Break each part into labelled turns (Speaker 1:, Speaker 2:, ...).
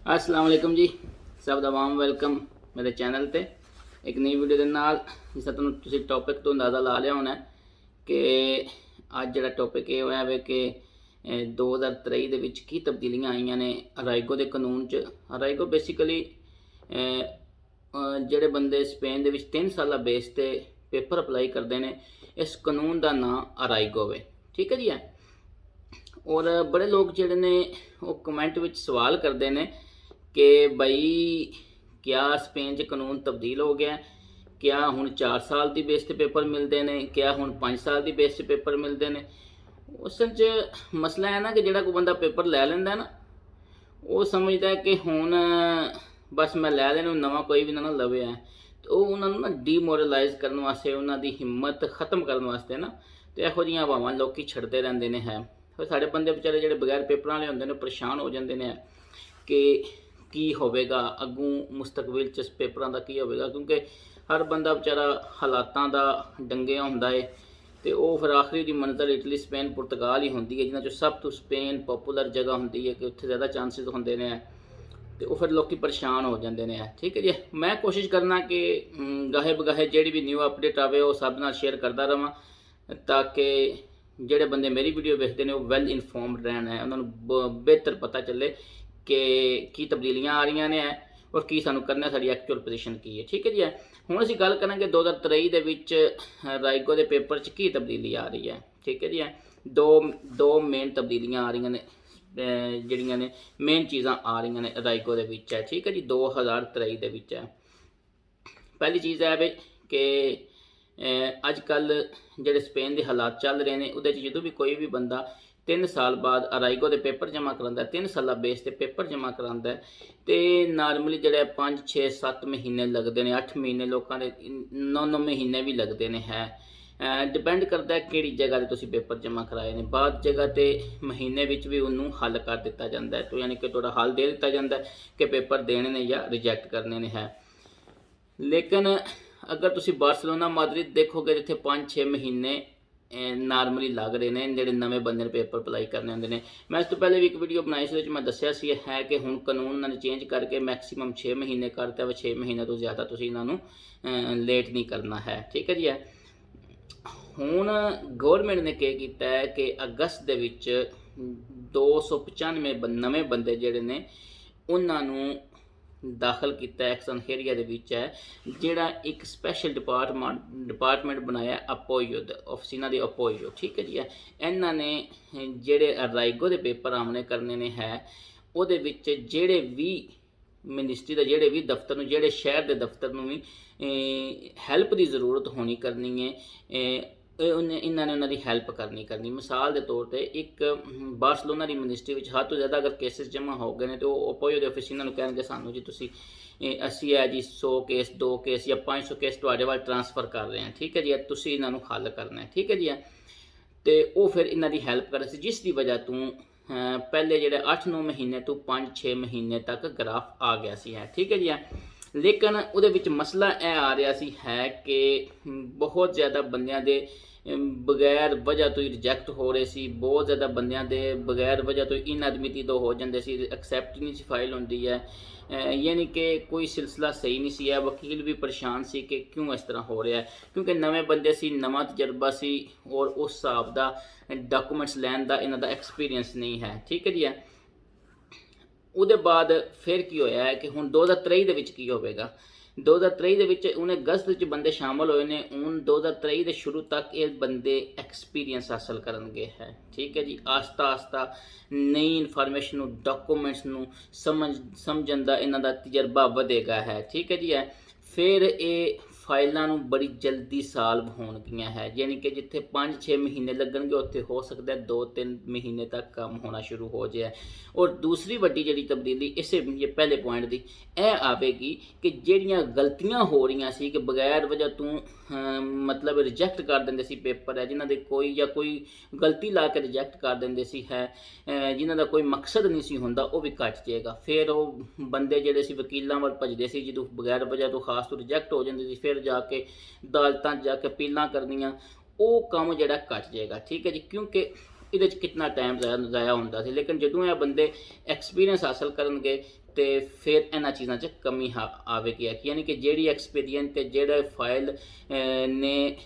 Speaker 1: अस्सलाम वालेकुम जी, सब ਦਾ ਵਾਮ ਵੈਲਕਮ ਮੇਰੇ ਚੈਨਲ ਤੇ ਇੱਕ ਨਵੀਂ ਵੀਡੀਓ ਦੇ ਨਾਲ। ਜਿਸ ਤਰ੍ਹਾਂ ਤੁਸੀਂ ਟੌਪਿਕ ਤੋਂ ਅੰਦਾਜ਼ਾ ਲਾ ਲਿਆ ਹੋਣਾ ਕਿ ਅੱਜ ਜਿਹੜਾ ਟੌਪਿਕ ਇਹ ਹੋਇਆ ਵੇ ਕਿ 2023 ਦੇ ਵਿੱਚ ਕੀ ਤਬਦੀਲੀਆਂ ਆਈਆਂ ਨੇ ਅਰਾਈਗੋ ਦੇ ਕਾਨੂੰਨ 'ਚ। ਅਰਾਈਗੋ ਬੇਸਿਕਲੀ ਜਿਹੜੇ ਬੰਦੇ ਸਪੇਨ ਦੇ ਵਿੱਚ 3 ਸਾਲਾ ਬੇਸ ਤੇ ਪੇਪਰ ਅਪਲਾਈ ਕਰਦੇ ਨੇ, ਇਸ ਕਾਨੂੰਨ ਦਾ ਨਾਂ ਅਰਾਈਗੋ ਵੇ। ਠੀਕ ਹੈ ਜੀ। ਹੈ और बड़े लोग जिहड़े ने वो कमेंट विच सवाल करते हैं कि बई क्या स्पेन च कानून तब्दील हो गया, क्या हुण 4 साल की बेस से पेपर मिलते हैं, क्या हुण 5 साल की बेस से पेपर मिलते हैं। उस मसला है ना कि जिहड़ा कोई बंदा पेपर लै लैंदा ना, वो समझदा है कि हुण बस मैं लै लैने, नवां कोई भी ना लवे है, तो उन्होंने ना डीमोरलाइज करने वास्ते, उन्होंने हिम्मत खत्म करने वास्ते ना तो इहो जिहियां हवावां लोग छड्डते रहंदे ने है। फिर साढ़े बंदे बेचारे जो बगैर पेपर वाले होंगे परेशान हो जाते हैं कि की होगा अगू मुस्तकबिल च पेपरों का की होगा, क्योंकि हर बंदा बेचारा हालातों का डंगिया होंदा है। तो वह फिर आखिरी की मंजिल इटली स्पेन पुर्तगाल ही होंदी है, जिन्होंने सब तो स्पेन पॉपूलर जगह होंदी है कि उत्थे ज़्यादा चांसिस होंदे ने, तो वह फिर लोग परेशान हो जाते हैं। ठीक है जी। मैं कोशिश करना कि गाहे बगाहे जी भी न्यू अपडेट आए वो सब नाल शेयर करता रहा, ताकि ਜਿਹੜੇ ਬੰਦੇ ਮੇਰੀ ਵੀਡੀਓ ਵੇਖਦੇ ਨੇ ਉਹ ਵੈਲ ਇਨਫੋਰਮਡ ਰਹਿਣ ਹੈ, ਉਹਨਾਂ ਨੂੰ ਬਿਹਤਰ ਪਤਾ ਚੱਲੇ ਕਿ ਕੀ ਤਬਦੀਲੀਆਂ ਆ ਰਹੀਆਂ ਨੇ ਔਰ ਕੀ ਸਾਨੂੰ ਕਰਨਾ, ਸਾਡੀ ਐਕਚੁਅਲ ਪੋਜੀਸ਼ਨ ਕੀ ਹੈ। ਠੀਕ ਹੈ ਜੀ। ਹੁਣ ਅਸੀਂ ਗੱਲ ਕਰਾਂਗੇ 2023 ਦੇ ਵਿੱਚ ਰਾਈਗੋ ਦੇ ਪੇਪਰ 'ਚ ਕੀ ਤਬਦੀਲੀ ਆ ਰਹੀ ਹੈ। ਠੀਕ ਹੈ ਜੀ। ਦੋ ਮੇਨ ਤਬਦੀਲੀਆਂ ਆ ਰਹੀਆਂ ਨੇ, ਜਿਹੜੀਆਂ ਨੇ ਮੇਨ ਚੀਜ਼ਾਂ ਆ ਰਹੀਆਂ ਨੇ ਰਾਈਗੋ ਦੇ ਵਿੱਚ ਹੈ। ਠੀਕ ਹੈ ਜੀ। 2023 ਦੇ ਵਿੱਚ ਹੈ। ਪਹਿਲੀ ਚੀਜ਼ ਹੈ ਵੀ ਕਿ ਅੱਜ ਕੱਲ੍ਹ ਜਿਹੜੇ ਸਪੇਨ ਦੇ ਹਾਲਾਤ ਚੱਲ ਰਹੇ ਨੇ ਉਹਦੇ 'ਚ ਜਦੋਂ ਵੀ ਕੋਈ ਵੀ ਬੰਦਾ 3 ਸਾਲ ਬਾਅਦ ਅਰਾਈਗੋ ਦੇ ਪੇਪਰ ਜਮ੍ਹਾਂ ਕਰਾਉਂਦਾ, 3 ਸਾਲਾ ਬੇਸ 'ਤੇ ਪੇਪਰ ਜਮ੍ਹਾਂ ਕਰਾਉਂਦਾ, ਅਤੇ ਨਾਰਮਲੀ ਜਿਹੜੇ 5 6 7 ਮਹੀਨੇ ਲੱਗਦੇ ਨੇ, 8 ਮਹੀਨੇ ਲੋਕਾਂ ਦੇ 9 ਮਹੀਨੇ ਵੀ ਲੱਗਦੇ ਨੇ ਹੈ। ਡਿਪੈਂਡ ਕਰਦਾ ਕਿਹੜੀ ਜਗ੍ਹਾ 'ਤੇ ਤੁਸੀਂ ਪੇਪਰ ਜਮ੍ਹਾਂ ਕਰਾਏ ਨੇ। ਬਾਅਦ ਜਗ੍ਹਾ 'ਤੇ ਮਹੀਨੇ ਵਿੱਚ ਵੀ ਉਹਨੂੰ ਹੱਲ ਕਰ ਦਿੱਤਾ ਜਾਂਦਾ ਹੈ, तो ਯਾਨੀ ਕਿ ਤੁਹਾਡਾ ਹੱਲ ਦੇ ਦਿੱਤਾ ਜਾਂਦਾ ਕਿ ਪੇਪਰ ਦੇਣੇ ਨੇ ਜਾਂ ਰਿਜੈਕਟ ਕਰਨੇ ਨੇ ਹੈ। ਲੇਕਿਨ अगर तुसी बार्सिलोना माद्रिद देखोगे जिथे 5-6 महीने नार्मली लग रहे हैं जोड़े नवे बंदे पेपर अप्लाई करने होंगे ने। मैं इस तो पहले भी एक वीडियो बनाई सी, मैं दसिया सी है कि हुण कानून उन्होंने चेंज करके मैक्सीमम 6 महीने करता है। 6 महीने तो ज़्यादा तुसी इन्हों लेट नहीं करना है। ठीक है जी। हुण गौरमेंट ने क्या किया है कि अगस्त दे विच 295 नवे बंदे जोड़े ने उन्होंने दाखिल किया एक्सनहेरिया दे विच है, जिहड़ा एक स्पैशल डिपार्टमेंट बनाया अपोयो ऑफिसिना दी अपोयो। ठीक है जी। इन्हां ने जिहड़े अराइगो दे पेपर आमने करने ने है, उहदे विच जिहड़े भी मिनिस्ट्री दा जिहड़े भी दफ्तर नूं, जिहड़े शहर दे दफ्तर नूं भी हैल्प की जरूरत होनी करनी है, इन्होंने उन्होंने हैल्प करनी। मिसाल के तौर पर एक बार्सिलोना की मिनिस्ट्री में हद तो ज़्यादा अगर केसिस जमा हो गए हैं तो अपोयो के ऑफिस इन्होंने कहेंगे सानू जी तुसी असी है जी 100 केस 2 केस या 500 केस तुहाडे वाल ट्रांसफर कर रहे हैं। ठीक है जी। तुसी इन्हों हल करना है। ठीक है जी। तो वो फिर इन्हों की हैल्प कर सी, जिस की वजह तो पहले जो 8-9 महीने तो 5-6 महीने तक ग्राफ आ गया सी है। ठीक है जी। लेकिन वो मसला यह आ रहा सी है कि बहुत ज़्यादा बंदियां दे बगैर वजह तो ही रिजैक्ट हो रहे सी, बहुत ज़्यादा बंदियां दे बगैर वजह तो इनएडमिटी तो हो जाते सी, एक्सैप्ट नहीं सी फाइल होंदी है, यानी कि कोई सिलसिला सही नहीं सी है। वकील भी परेशान सी कि क्यों इस तरह हो रहा है, क्योंकि नवे बंदे सी, नवा तजर्बा सी और उस हिसाब का डॉक्यूमेंट्स लैन का इन्हां दा एक्सपीरियंस नहीं है। ठीक है जी। उसदे बाद फिर की होया है कि हुण 2023 दे विच की होवेगा। 2023 के उन्हें अगस्त बंदे शामिल होए ने, हूँ 2023 के शुरू तक ये बंदे एक्सपीरियंस हासिल करेंगे है। ठीक है जी। आस्ता आस्ता नई इनफॉर्मेशन डॉक्यूमेंट्स समझन का इन्हों का तजर्बा वधेगा है। ठीक है जी। फिर ये फाइलों बड़ी जल्दी सॉल्व होणगियां है, यानी कि जिथे 5-6 महीने लगणगे उत्थे हो सकता है 2-3 महीने तक काम होना शुरू हो जाए। और दूसरी वड्डी जिहड़ी तब्दीली इसे ये पहले पॉइंट की यह आवेगी कि जिहड़ियां गलतियां हो रही सी कि बगैर वजह तो मतलब रिजैक्ट कर देंदे सी पेपर है, जिन्हां दे कोई या कोई गलती ला के रिजैक्ट कर देंदे सी है, जिन्हां दा कोई मकसद नहीं सी हुंदा, वो भी घट जाएगा। फिर वो बंदे जिहड़े सी वकीलों वाल भजदे सी जो बगैर वजह तो खास तो रिजैक्ट हो जाते सी, फिर जाके अदालतां जाके अपीलां करनियां, वो काम जिहड़ा घट जाएगा। ठीक है जी। क्योंकि ये कितना टाइम ज़ाया होंदा सी, लेकिन जदों ये बंदे एक्सपीरियंस हासिल करनगे ਤੇ ਫਿਰ ਇਹਨਾਂ ਚੀਜ਼ਾਂ 'ਚ ਕਮੀ ਆਵੇਗੀ। ਯਾਨੀ ਕਿ ਜਿਹੜੀ ਐਕਸਪੀਰੀਅੰਸ ਤੇ ਜਿਹੜਾ ਫਾਈਲ ਨੇ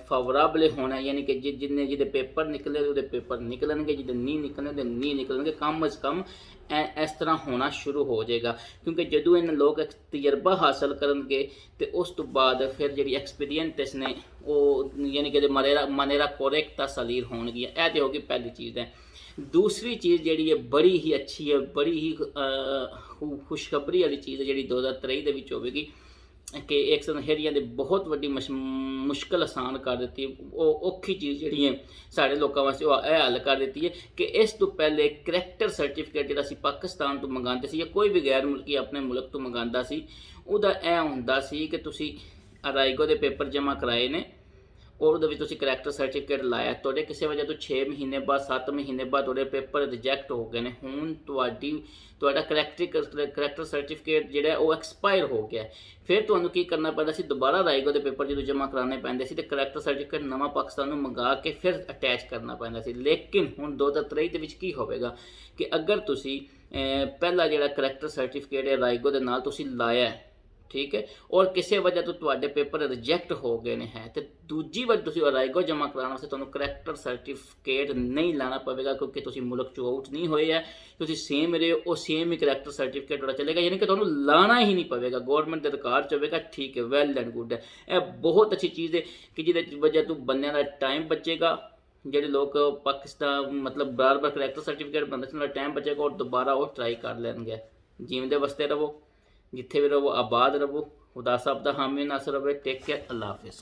Speaker 1: ਫੇਵਰੇਬਲ ਹੋਣਾ, ਯਾਨੀ ਕਿ ਜਿੰਨੇ ਜਿਹਦੇ ਪੇਪਰ ਨਿਕਲੇ ਉਹਦੇ ਪੇਪਰ ਨਿਕਲਣਗੇ, ਜਿਹਦੇ ਨਹੀਂ ਨਿਕਲਣੇ ਉਹਦੇ ਨਹੀਂ ਨਿਕਲਣਗੇ। ਕਮ ਅਜ਼ ਕਮ ਇਸ ਤਰ੍ਹਾਂ ਹੋਣਾ ਸ਼ੁਰੂ ਹੋ ਜਾਏਗਾ, ਕਿਉਂਕਿ ਜਦੋਂ ਇਹਨਾਂ ਲੋਕ ਤਜਰਬਾ ਹਾਸਲ ਕਰਨਗੇ ਤੇ ਉਸ ਤੋਂ ਬਾਅਦ ਫਿਰ ਜਿਹੜੀ ਐਕਸਪੀਰੀਅੰਸ ਨੇ ਉਹ ਯਾਨੀ ਕਿ ਮਨੇਰਾ ਕੋਰੈਕਟ ਸਲੀਰ ਹੋਣਗੀਆਂ। ਇਹ ਤੇ ਹੋ ਗਈ ਪਹਿਲੀ ਚੀਜ਼ ਹੈ। ਦੂਸਰੀ ਚੀਜ਼ ਜਿਹੜੀ ਹੈ ਬੜੀ ਹੀ ਅੱਛੀ ਹੈ, ਬੜੀ ਹੀ ਖੁਸ਼ਖਬਰੀ ਵਾਲੀ ਚੀਜ਼ ਹੈ ਜਿਹੜੀ 2023 ਦੇ ਵਿੱਚ ਹੋਵੇਗੀ ਕਿ ਇੱਕ ਸਨਹਰੀਆਂ ਦੇ ਬਹੁਤ ਵੱਡੀ ਮੁਸ਼ਕਲ ਆਸਾਨ ਕਰ ਦਿੱਤੀ। ਉਹ ਔਖੀ ਚੀਜ਼ ਜਿਹੜੀ ਹੈ ਸਾਡੇ ਲੋਕਾਂ ਵਾਸਤੇ ਉਹ ਇਹ ਹੱਲ ਕਰ ਦਿੱਤੀ ਹੈ ਕਿ ਇਸ ਤੋਂ ਪਹਿਲੇ ਕਰੈਕਟਰ ਸਰਟੀਫਿਕੇਟ ਜਿਹੜਾ ਅਸੀਂ ਪਾਕਿਸਤਾਨ ਤੋਂ ਮੰਗਾਉਂਦੇ ਸੀ ਜਾਂ ਕੋਈ ਵੀ ਗੈਰ ਮੁਲਕੀ ਆਪਣੇ ਮੁਲਕ ਤੋਂ ਮੰਗਾਉਂਦਾ ਸੀ, ਉਹਦਾ ਇਹ ਹੁੰਦਾ ਸੀ ਕਿ ਤੁਸੀਂ ਅਰਾਈਗੋ ਦੇ ਪੇਪਰ ਜਮ੍ਹਾਂ ਕਰਾਏ ਨੇ ਔਰ ਉਹਦੇ ਵਿੱਚ ਤੁਸੀਂ ਕਰੈਕਟਰ ਸਰਟੀਫਿਕੇਟ ਲਾਇਆ, ਤੁਹਾਡੇ ਕਿਸੇ ਵਜ੍ਹਾ ਤੋਂ 6 ਮਹੀਨੇ ਬਾਅਦ 7 ਮਹੀਨੇ ਬਾਅਦ ਤੁਹਾਡੇ ਪੇਪਰ ਰਿਜੈਕਟ ਹੋ ਗਏ ਨੇ। ਹੁਣ ਤੁਹਾਡਾ ਕਰੈਕਟਰ ਸਰਟੀਫਿਕੇਟ ਜਿਹੜਾ ਉਹ ਐਕਸਪਾਇਰ ਹੋ ਗਿਆ। ਫਿਰ ਤੁਹਾਨੂੰ ਕੀ ਕਰਨਾ ਪੈਂਦਾ ਸੀ, ਦੁਬਾਰਾ ਅਰਾਈਗੋ ਦੇ ਪੇਪਰ ਜਦੋਂ ਜਮ੍ਹਾਂ ਕਰਾਉਣੇ ਪੈਂਦੇ ਸੀ ਤੇ ਕਰੈਕਟਰ ਸਰਟੀਫਿਕੇਟ ਨਵਾਂ ਪਾਕਿਸਤਾਨ ਨੂੰ ਮੰਗਾ ਕੇ ਫਿਰ ਅਟੈਚ ਕਰਨਾ ਪੈਂਦਾ ਸੀ। ਲੇਕਿਨ ਹੁਣ 2023 ਦੇ ਵਿੱਚ ਕੀ ਹੋਵੇਗਾ ਕਿ ਅਗਰ ਤੁਸੀਂ ਪਹਿਲਾ ਜਿਹੜਾ ਕਰੈਕਟਰ ਸਰਟੀਫਿਕੇਟ ਹੈ ਅਰਾਈਗੋ ਦੇ ਨਾਲ ਤੁਸੀਂ ਲਾਇਆ, ਠੀਕ ਹੈ, ਔਰ ਕਿਸੇ ਵਜ੍ਹਾ ਤੋਂ ਤੁਹਾਡੇ ਪੇਪਰ ਰਿਜੈਕਟ ਹੋ ਗਏ ਨੇ ਹੈ ਤੇ ਦੂਜੀ ਵਾਰ ਤੁਸੀਂ ਅਰਾਈਗੋ ਜਮ੍ਹਾਂ ਕਰਾਉਣ ਵਾਸਤੇ ਤੁਹਾਨੂੰ ਕਰੈਕਟਰ ਸਰਟੀਫਿਕੇਟ ਨਹੀਂ ਲਾਣਾ ਪਵੇਗਾ, ਕਿਉਂਕਿ ਤੁਸੀਂ ਮੁਲਕ ਚੋਂ ਆਊਟ ਨਹੀਂ ਹੋਏ ਹੈ, ਤੁਸੀਂ ਸੇਮ ਰਹੇ ਹੋ, ਉਹ ਸੇਮ ਹੀ ਕਰੈਕਟਰ ਸਰਟੀਫਿਕੇਟ ਤੁਹਾਡਾ ਚੱਲੇਗਾ। ਯਾਨੀ ਕਿ ਤੁਹਾਨੂੰ ਲਾਣਾ ਹੀ ਨਹੀਂ ਪਵੇਗਾ, ਗੌਰਮੈਂਟ ਦੇ ਰਿਕਾਰਡ 'ਚ ਹੋਵੇਗਾ। ਠੀਕ ਹੈ, ਵੈਲ ਐਂਡ ਗੁੱਡ ਹੈ। ਇਹ ਬਹੁਤ ਅੱਛੀ ਚੀਜ਼ ਹੈ ਕਿ ਜਿਹਦੇ ਵਜ੍ਹਾ ਤੋਂ ਬੰਦਿਆਂ ਦਾ ਟਾਈਮ ਬਚੇਗਾ। ਜਿਹੜੇ ਲੋਕ ਪਾਕਿਸਤਾਨ ਮਤਲਬ ਬਾਰ-ਬਾਰ ਕਰੈਕਟਰ ਸਰਟੀਫਿਕੇਟ ਬਣਦੇ ਸੀ, ਉਹਨਾਂ ਦਾ ਟਾਈਮ ਬਚੇਗਾ ਔਰ ਦੁਬਾਰਾ ਉਹ ਟਰਾਈ ਕਰ ਲੈਣਗੇ। ਜਿਉਂਦੇ ਵਸਦੇ ਰਹੋ, ਜਿੱਥੇ ਵੀ ਰਹੋ ਆਬਾਦ ਰਹੋ। ਖੁਦਾ ਸਾਹਿਬ ਦਾ ਹਾਮੀ ਨਾਸਰ ਰਵੇ। Take care. ਅੱਲਾ ਹਾਫਿਜ਼।